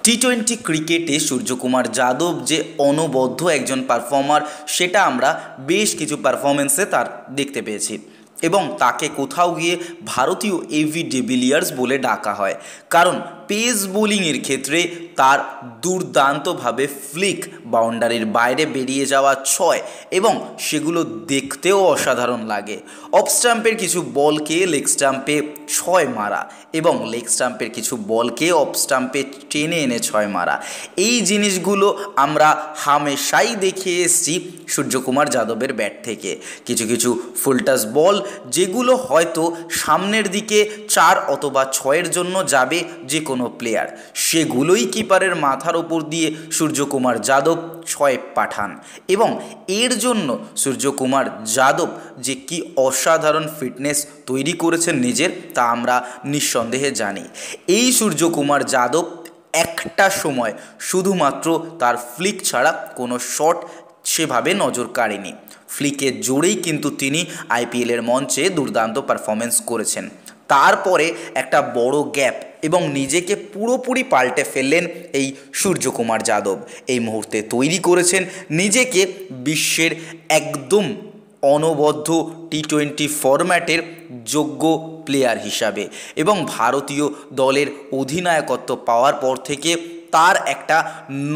টি-20 ক্রিকেটে সূর্যকুমার যাদব যে অনবদ্য একজন পারফর্মার সেটা আমরা বেশ কিছু পারফরমেন্সে তার দেখতে পেয়েছি এবং তাকে কোথাও গিয়ে ভারতীয় এভি ডিভিলিয়ার্স বলে ডাকা হয়, কারণ পেস বোলিংয়ের ক্ষেত্রে তার দুর্দান্তভাবে ফ্লিক, বাউন্ডারির বাইরে বেরিয়ে যাওয়া ছয় এবং সেগুলো দেখতেও অসাধারণ লাগে। অফ স্টাম্পের কিছু বলকে লেগ স্টাম্পে ছয় মারা এবং লেগ স্টাম্পের কিছু বলকে অফ স্টাম্পে টেনে এনে ছয় মারা, এই জিনিসগুলো আমরা হামেশাই দেখে এসেছি সূর্যকুমার যাদবের ব্যাট থেকে। কিছু কিছু ফুলটাস বল যেগুলো হয়তো সামনের দিকে 4 অথবা 6-এর জন্য যাবে যে কোনো প্লেয়ার, সেগুলোই কিপারের মাথার ওপর দিয়ে সূর্যকুমার যাদব 6 পাঠান এবং এর জন্য সূর্যকুমার যাদব যে কি অসাধারণ ফিটনেস তৈরি করেছেন নিজের, তা আমরা নিঃসন্দেহে জানি। এই সূর্যকুমার যাদব একটা সময় শুধুমাত্র তার ফ্লিক ছাড়া কোনো শট সেভাবে নজর কাড়েনি। ফ্লিকের জোরেই কিন্তু তিনি আইপিএলের মঞ্চে দুর্দান্ত পারফরমেন্স করেছেন। তারপরে একটা বড় গ্যাপ এবং নিজেকে পুরোপুরি পাল্টে ফেললেন এই সূর্যকুমার যাদব। এই মুহূর্তে তৈরি করেছেন নিজেকে বিশ্বের একদম অনবদ্য টি-20 ফরম্যাটের যোগ্য প্লেয়ার হিসাবে, এবং ভারতীয় দলের অধিনায়কত্ব পাওয়ার পর থেকে তার একটা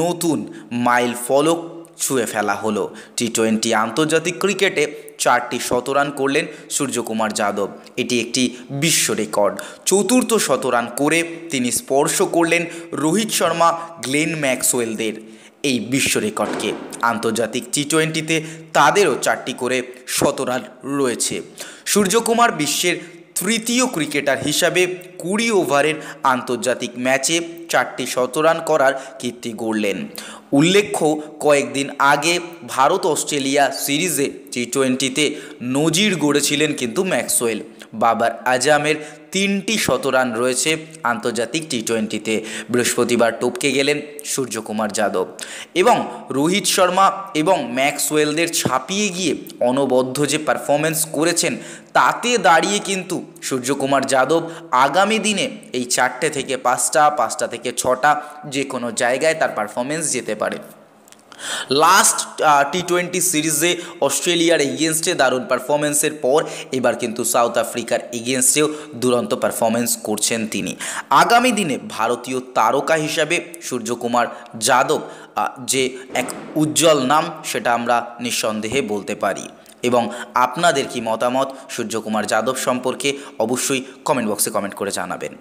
নতুন মাইল ফলক ছুঁয়ে ফেলা হলো। টি-20 আন্তর্জাতিক ক্রিকেটে 4টি শতরান করলেন সূর্যকুমার যাদব, এটি একটি বিশ্ব রেকর্ড। চতুর্থ শতরান করে তিনি স্পর্শ করলেন রোহিত শর্মা, গ্লেন ম্যাক্সওয়েলদের এই বিশ্ব রেকর্ডকে। আন্তর্জাতিক টি-20তে তাদেরও 4টি করে শতরান রয়েছে। সূর্যকুমার বিশ্বের তৃতীয় ক্রিকেটার হিসাবে 20 ওভারের আন্তর্জাতিক ম্যাচে 4টি শতরান করার কীর্তি গড়লেন। উল্লেখ্য, কয়েকদিন আগে ভারত অস্ট্রেলিয়া সিরিজে টি-20তে নজির গড়েছিলেন কিন্তু ম্যাক্সওয়েল। বাবার আজমের 3টি শতরান রয়েছে আন্তর্জাতিক টি-20তে। বৃহস্পতিবার টপকে গেলেন সূর্যকুমার যাদব এবং রোহিত শর্মা এবং ম্যাক্সওয়েলদের ছাপিয়ে গিয়ে অনবদ্য যে পারফরমেন্স করেছেন, তাতে দাঁড়িয়ে কিন্তু সূর্যকুমার যাদব আগামী দিনে এই 4টে থেকে 5টা, 5টা থেকে 6টা যে কোনো জায়গায় তার পারফরমেন্স যেতে পারে। লাস্ট টি-20 সিরিজে অস্ট্রেলিয়ার এগেনস্টে দারুণ পারফরমেন্সের পর এবার কিন্তু সাউথ আফ্রিকার এগেনস্টেও দুরন্ত পারফরমেন্স করছেন তিনি। আগামী দিনে ভারতীয় তারকা হিসাবে সূর্যকুমার যাদব যে এক উজ্জ্বল নাম, সেটা আমরা নিঃসন্দেহে বলতে পারি। এবং আপনাদের কি মতামত সূর্যকুমার যাদব সম্পর্কে অবশ্যই কমেন্ট বক্সে কমেন্ট করে জানাবেন।